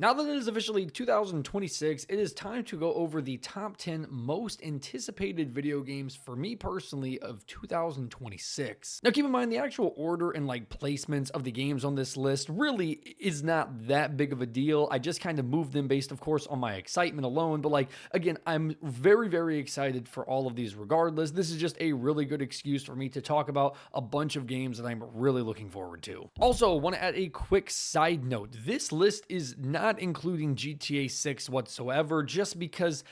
Now that it is officially 2026, it is time to go over the top 10 most anticipated video games for me personally of 2026. Now, keep in mind the actual order and placements of the games on this list really is not that big of a deal. I just kind of moved them based, of course, on my excitement alone. But again, I'm very, very excited for all of these regardless. This is just a really good excuse for me to talk about a bunch of games that I'm really looking forward to. Also, want to add a quick side note. This list is not including GTA 6 whatsoever, just because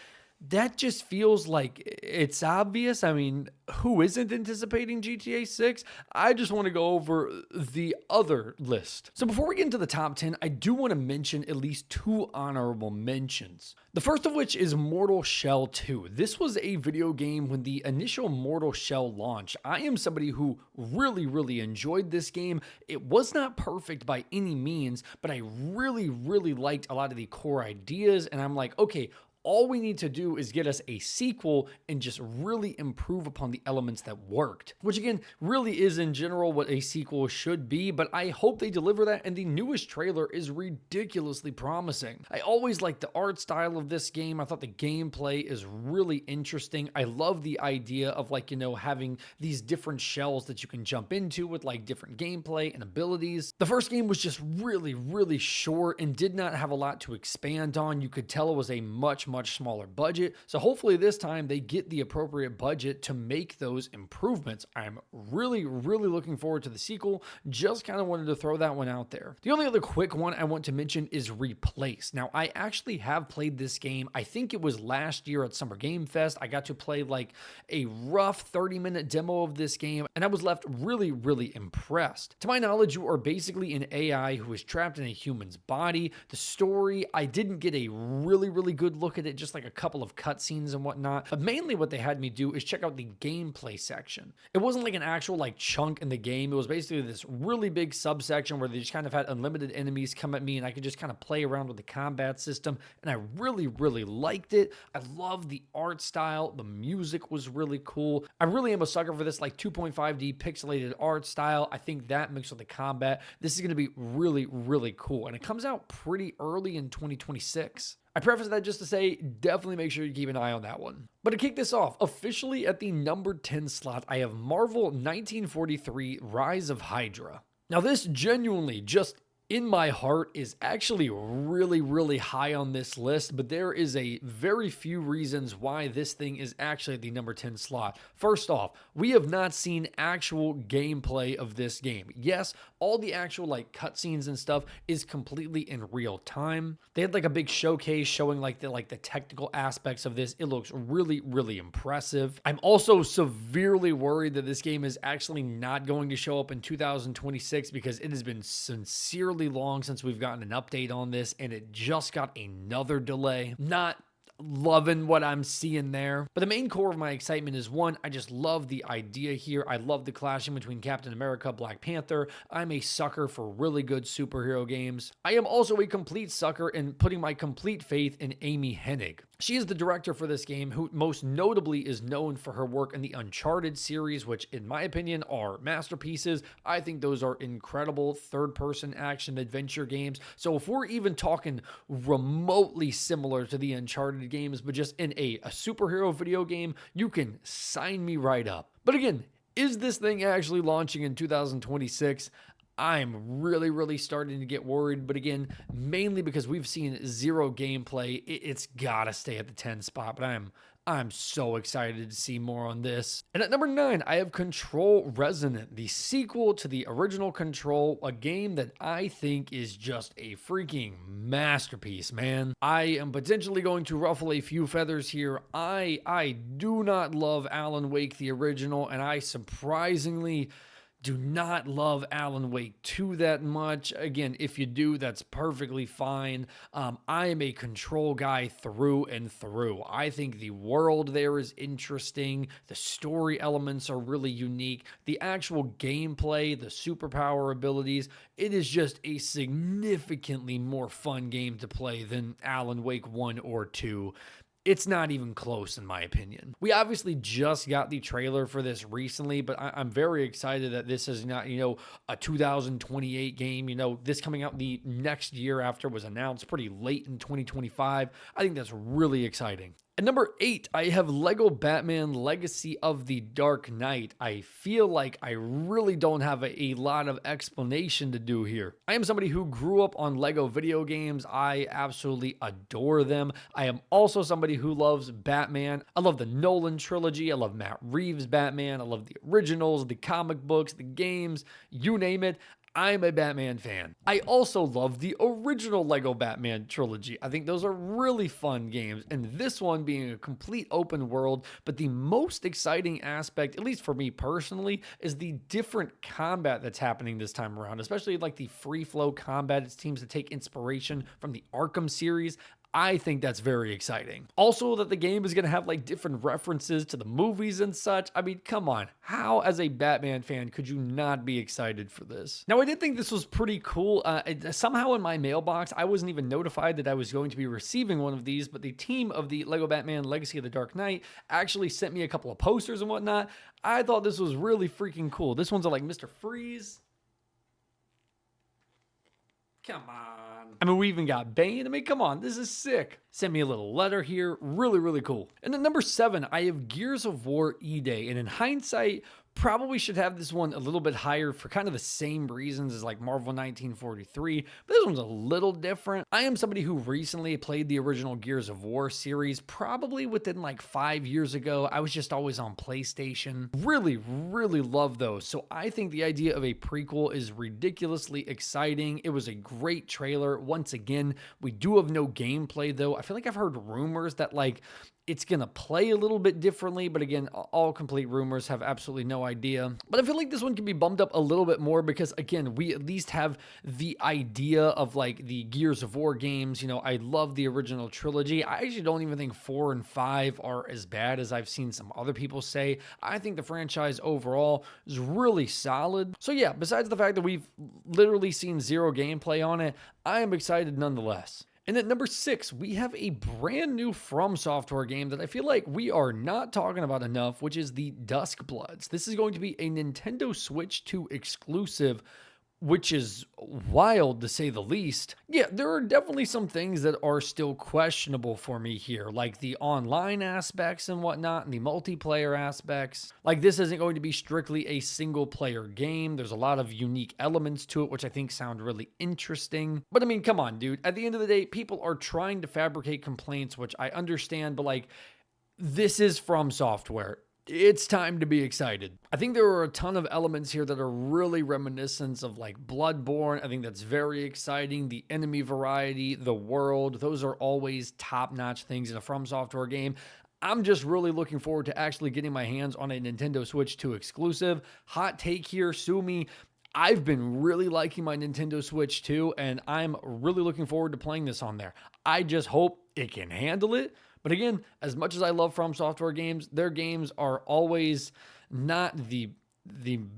that just feels like it's obvious. I mean, who isn't anticipating GTA 6? I just want to go over the other list. So before we get into the top 10, I do want to mention at least two honorable mentions. The first of which is Mortal Shell 2. This was a video game when the initial Mortal Shell launched. I am somebody who really, really enjoyed this game. It was not perfect by any means, but I really, really liked a lot of the core ideas, and I'm like, okay, all we need to do is get us a sequel and just really improve upon the elements that worked, which again really is in general what a sequel should be, but I hope they deliver that, and the newest trailer is ridiculously promising. I always liked the art style of this game. I thought the gameplay is really interesting. I love the idea of having these different shells that you can jump into with different gameplay and abilities. The first game was just really, really short and did not have a lot to expand on. You could tell it was a much smaller budget. So hopefully this time they get the appropriate budget to make those improvements. I'm really, really looking forward to the sequel. Just kind of wanted to throw that one out there. The only other quick one I want to mention is Replace. Now, I actually have played this game. I think it was last year at Summer Game Fest. I got to play a rough 30-minute demo of this game, and I was left really, really impressed. To my knowledge, you are basically an AI who is trapped in a human's body. The story, I didn't get a really, really good look at it, just a couple of cutscenes and whatnot. But mainly what they had me do is check out the gameplay section. It wasn't an actual chunk in the game. It was basically this really big subsection where they just kind of had unlimited enemies come at me, and I could just kind of play around with the combat system. And I really, really liked it. I love the art style. The music was really cool. I really am a sucker for this 2.5D pixelated art style. I think that mixed with the combat, this is going to be really, really cool. And it comes out pretty early in 2026. I preface that just to say, definitely make sure you keep an eye on that one. But to kick this off, officially at the number 10 slot, I have Marvel 1943 Rise of Hydra. Now this genuinely just in my heart is actually really, really high on this list, but there is a very few reasons why this thing is actually at the number 10 slot. First off, we have not seen actual gameplay of this game. Yes, all the actual cutscenes and stuff is completely in real time. They had a big showcase showing the technical aspects of this. It looks really, really impressive. I'm also severely worried that this game is actually not going to show up in 2026 because it has been sincerely long since we've gotten an update on this, and it just got another delay. Not loving what I'm seeing there. But the main core of my excitement is one, I just love the idea here. I love the clashing between Captain America, Black Panther. I'm a sucker for really good superhero games. I am also a complete sucker in putting my complete faith in Amy Hennig. She is the director for this game, who most notably is known for her work in the Uncharted series, which in my opinion are masterpieces. I think those are incredible third-person action adventure games. So if we're even talking remotely similar to the Uncharted games, but just in a superhero video game, you can sign me right up. But again, is this thing actually launching in 2026? I'm really, really starting to get worried, but again, mainly because we've seen zero gameplay, it's gotta stay at the 10 spot, but I'm so excited to see more on this. And at number 9, I have Control Resonant, the sequel to the original Control, a game that I think is just a freaking masterpiece, man. I am potentially going to ruffle a few feathers here. I do not love Alan Wake, the original, and I surprisingly do not love Alan Wake 2 that much. Again, if you do, that's perfectly fine. I am a Control guy through and through. I think the world there is interesting. The story elements are really unique. The actual gameplay, the superpower abilities, it is just a significantly more fun game to play than Alan Wake 1 or 2. It's not even close, in my opinion. We obviously just got the trailer for this recently, but I'm very excited that this is not, a 2028 game. This coming out the next year after it was announced pretty late in 2025. I think that's really exciting. At number 8, I have Lego Batman Legacy of the Dark Knight. I feel like I really don't have a lot of explanation to do here. I am somebody who grew up on Lego video games. I absolutely adore them. I am also somebody who loves Batman. I love the Nolan trilogy. I love Matt Reeves' Batman. I love the originals, the comic books, the games, you name it. I'm a Batman fan. I also love the original Lego Batman trilogy. I think those are really fun games, and this one being a complete open world, but the most exciting aspect, at least for me personally, is the different combat that's happening this time around, especially like the free flow combat. It seems to take inspiration from the Arkham series. I think that's very exciting. Also, that the game is going to have like different references to the movies and such. I mean, come on. How, as a Batman fan, could you not be excited for this? Now, I did think this was pretty cool. Somehow in my mailbox, I wasn't even notified that I was going to be receiving one of these, but the team of the Lego Batman Legacy of the Dark Knight actually sent me a couple of posters and whatnot. I thought this was really freaking cool. This one's like Mr. Freeze. Come on. I mean, we even got Bane. I mean, come on. This is sick. Sent me a little letter here. Really, really cool. And then number 7, I have Gears of War E-Day. And in hindsight, probably should have this one a little bit higher for kind of the same reasons as like Marvel 1943, but this one's a little different. I am somebody who recently played the original Gears of War series, probably within like 5 years ago. I was just always on PlayStation. Really, really love those. So I think the idea of a prequel is ridiculously exciting. It was a great trailer. Once again, we do have no gameplay though. I feel like I've heard rumors that like it's going to play a little bit differently, but again, all complete rumors, have absolutely no idea. But I feel like this one can be bumped up a little bit more because, again, we at least have the idea of like the Gears of War games. I love the original trilogy. I actually don't even think 4 and 5 are as bad as I've seen some other people say. I think the franchise overall is really solid. So yeah, besides the fact that we've literally seen zero gameplay on it, I am excited nonetheless. And at number 6, we have a brand new From Software game that I feel like we are not talking about enough, which is the Dusk Bloods. This is going to be a Nintendo Switch 2 exclusive, which is wild to say the least. Yeah, there are definitely some things that are still questionable for me here, like the online aspects and whatnot, and the multiplayer aspects. Like, this isn't going to be strictly a single player game. There's a lot of unique elements to it, which I think sound really interesting. But I mean, come on, dude. At the end of the day, people are trying to fabricate complaints, which I understand, but like, this is From Software. It's time to be excited. I think there are a ton of elements here that are really reminiscent of like Bloodborne. I think that's very exciting. The enemy variety, the world, those are always top-notch things in a From Software game. I'm just really looking forward to actually getting my hands on a Nintendo Switch 2 exclusive. Hot take here, sue me. I've been really liking my Nintendo Switch 2, and I'm really looking forward to playing this on there. I just hope it can handle it. But again, as much as I love From Software games, their games are always not the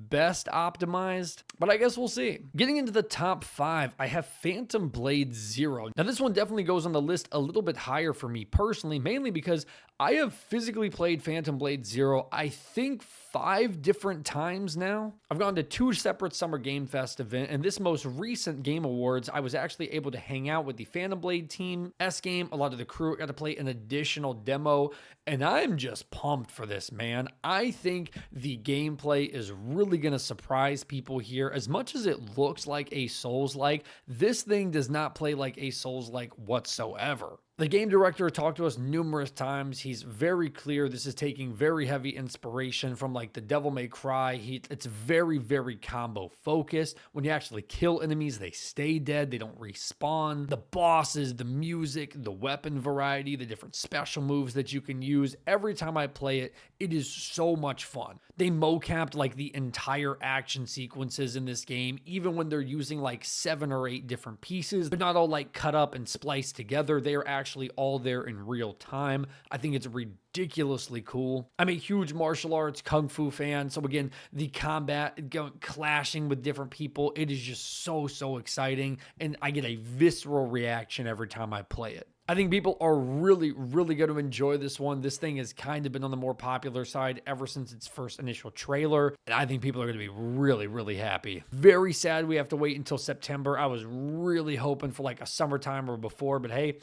best optimized, but I guess we'll see. Getting into the top 5, I have Phantom Blade Zero. Now, this one definitely goes on the list a little bit higher for me personally, mainly because I have physically played Phantom Blade Zero, I think 5 different times now. I've gone to 2 separate Summer Game Fest events, and this most recent Game Awards, I was actually able to hang out with the Phantom Blade team, S-Game, a lot of the crew got to play an additional demo, and I'm just pumped for this, man. I think the gameplay is really going to surprise people here. As much as it looks like a Souls-like, this thing does not play like a Souls-like whatsoever. The game director talked to us numerous times. He's very clear this is taking very heavy inspiration from like the Devil May Cry. It's very, very combo focused. When you actually kill enemies, they stay dead. They don't respawn. The bosses, the music, the weapon variety, the different special moves that you can use. Every time I play it, it is so much fun. They mocapped like the entire action sequences in this game, even when they're using like 7 or 8 different pieces. They're not all like cut up and spliced together. They are actually all there in real time. I think it's ridiculously cool. I'm a huge martial arts kung fu fan, so again, the combat, clashing with different people, it is just so exciting, and I get a visceral reaction every time I play it. I think people are really, really going to enjoy this one. This thing has kind of been on the more popular side ever since its first initial trailer, and I think people are going to be really, really happy. Very sad we have to wait until September. I was really hoping for like a summertime or before, but hey,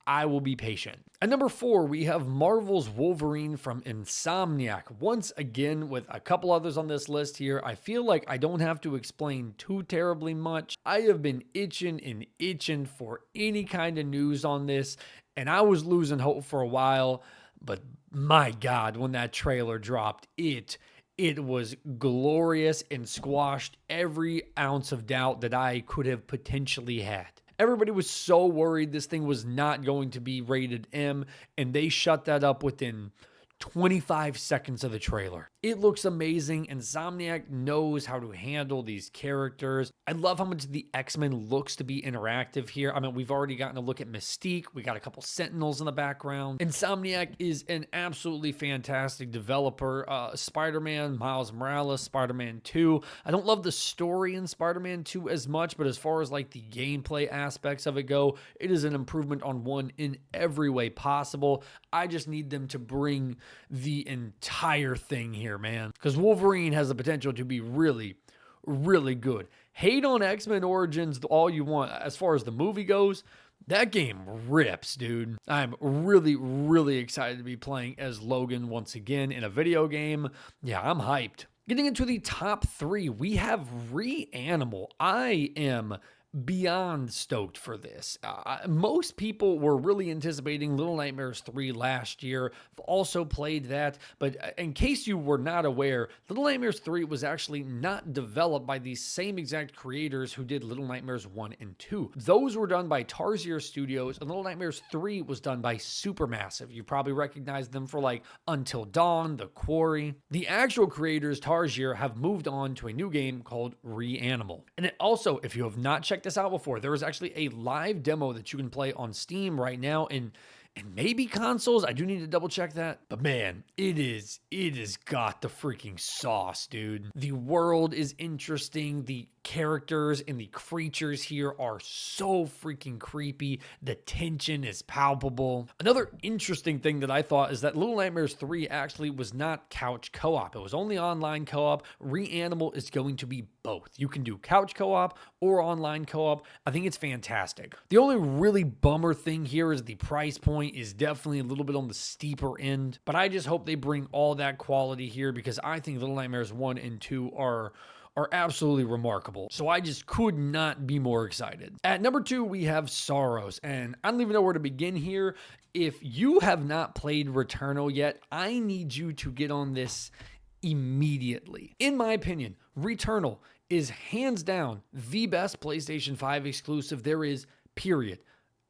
I will be patient. At number 4, we have Marvel's Wolverine from Insomniac. Once again, with a couple others on this list here, I feel like I don't have to explain too terribly much. I have been itching and itching for any kind of news on this, and I was losing hope for a while, but my God, when that trailer dropped, it was glorious and squashed every ounce of doubt that I could have potentially had. Everybody was so worried this thing was not going to be rated M, and they shut that up within 25 seconds of the trailer. It looks amazing. Insomniac knows how to handle these characters. I love how much the X-Men looks to be interactive here. I mean, we've already gotten a look at Mystique. We got a couple Sentinels in the background. Insomniac is an absolutely fantastic developer. Spider-Man, Miles Morales, Spider-Man 2. I don't love the story in Spider-Man 2 as much, but as far as like the gameplay aspects of it go, it is an improvement on 1 in every way possible. I just need them to bring the entire thing here, man, because Wolverine has the potential to be really, really good. Hate on X-Men Origins all you want. As far as the movie goes, that game rips, dude. I'm really, really excited to be playing as Logan once again in a video game. Yeah, I'm hyped. Getting into the top 3, we have Reanimal. I am beyond stoked for this. Most people were really anticipating Little Nightmares 3 last year. I've also played that, but in case you were not aware, Little Nightmares 3 was actually not developed by the same exact creators who did Little Nightmares 1 and 2. Those were done by Tarsier Studios, and Little Nightmares 3 was done by Supermassive. You probably recognize them for like Until Dawn, The Quarry. The actual creators, Tarsier, have moved on to a new game called Reanimal. And it also, if you have not checked this out before, there is actually a live demo that you can play on Steam right now and maybe consoles. I do need to double check that. But man, it has got the freaking sauce, dude. The world is interesting. The characters and the creatures here are so freaking creepy. The tension is palpable. Another interesting thing that I thought is that Little Nightmares 3 actually was not couch co-op. It was only online co-op. Reanimal is going to be both. You can do couch co-op or online co-op. I think it's fantastic. The only really bummer thing here is the price point is definitely a little bit on the steeper end, but I just hope they bring all that quality here because I think Little Nightmares 1 and 2 are absolutely remarkable. So I just could not be more excited. At number 2, we have Sorrows, and I don't even know where to begin here. If you have not played Returnal yet, I need you to get on this immediately. In my opinion, Returnal is hands down the best PlayStation 5 exclusive there is, period.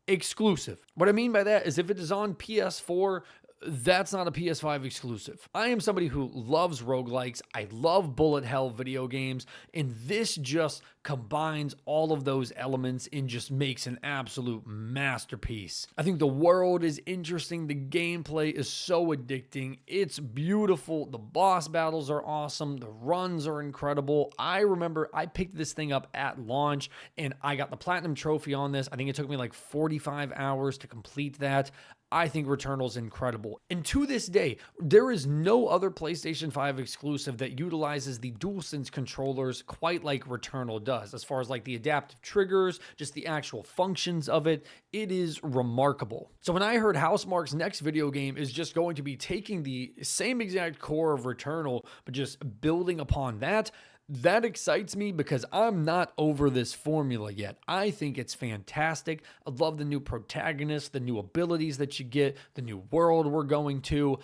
Exclusive. What I mean by that is if it is on PS4, that's not a PS5 exclusive. I am somebody who loves roguelikes. I love bullet hell video games, and this just combines all of those elements and just makes an absolute masterpiece. I think the world is interesting. The gameplay is so addicting. It's beautiful. The boss battles are awesome. The runs are incredible. I remember I picked this thing up at launch, and I got the platinum trophy on this. I think it took me like 45 hours to complete that. I think Returnal's incredible. And to this day, there is no other PlayStation 5 exclusive that utilizes the DualSense controllers quite like Returnal does. As far as like the adaptive triggers, just the actual functions of it, it is remarkable. So when I heard Housemarque's next video game is just going to be taking the same exact core of Returnal, but just building upon that, that excites me because I'm not over this formula yet. I think it's fantastic. I love the new protagonist, the new abilities that you get, the new world we're going to.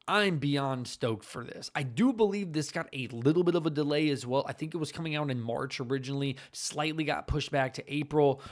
I'm beyond stoked for this. I do believe this got a little bit of a delay as well. I think it was coming out in March originally, slightly got pushed back to April.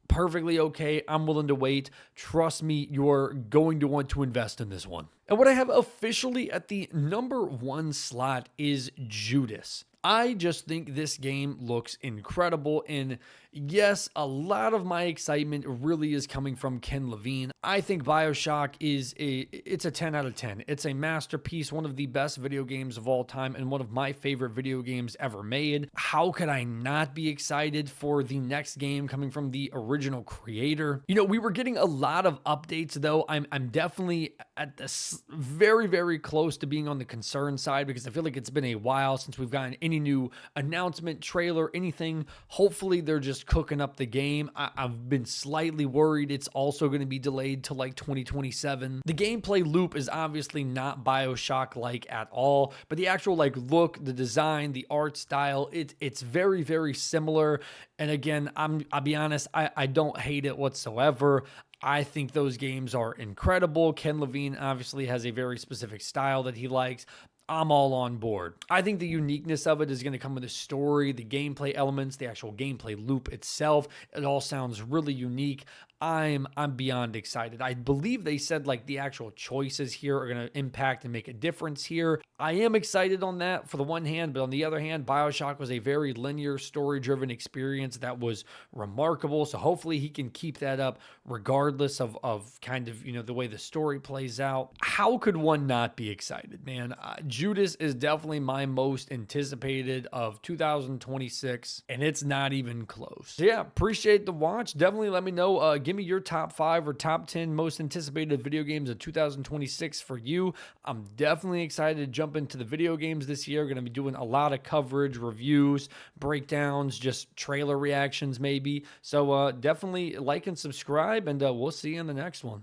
Perfectly okay. I'm willing to wait. Trust me, you're going to want to invest in this one. And what I have officially at the number 1 slot is Judas. I just think this game looks incredible. And yes, a lot of my excitement really is coming from Ken Levine. I think BioShock it's a 10 out of 10. It's a masterpiece, one of the best video games of all time, and one of my favorite video games ever made. How could I not be excited for the next game coming from the original creator? You know, we were getting a lot of updates, though. I'm definitely at this very, very close to being on the concern side, because I feel like it's been a while since we've gotten any new announcement, trailer, anything. Hopefully they're just cooking up the game. I've been slightly worried it's also going to be delayed to like 2027. The gameplay loop is obviously not BioShock like at all, but the actual like look, the design, the art style, it's very, very similar. And again, I'll be honest, I don't hate it whatsoever. I think those games are incredible. Ken Levine obviously has a very specific style that he likes. I'm all on board. I think the uniqueness of it is going to come with the story, the gameplay elements, the actual gameplay loop itself. It all sounds really unique. I'm beyond excited. I believe they said like the actual choices here are going to impact and make a difference here. I am excited on that for the one hand, but on the other hand, BioShock was a very linear, story-driven experience that was remarkable. So hopefully he can keep that up regardless of kind of, you know, the way the story plays out. How could one not be excited, man? Judas is definitely my most anticipated of 2026, and it's not even close. So yeah, appreciate the watch. Definitely let me know. Give me your top 5 or top 10 most anticipated video games of 2026 for you. I'm definitely excited to jump into the video games this year. Going to be doing a lot of coverage, reviews, breakdowns, just trailer reactions maybe. So definitely like and subscribe, and we'll see you in the next one.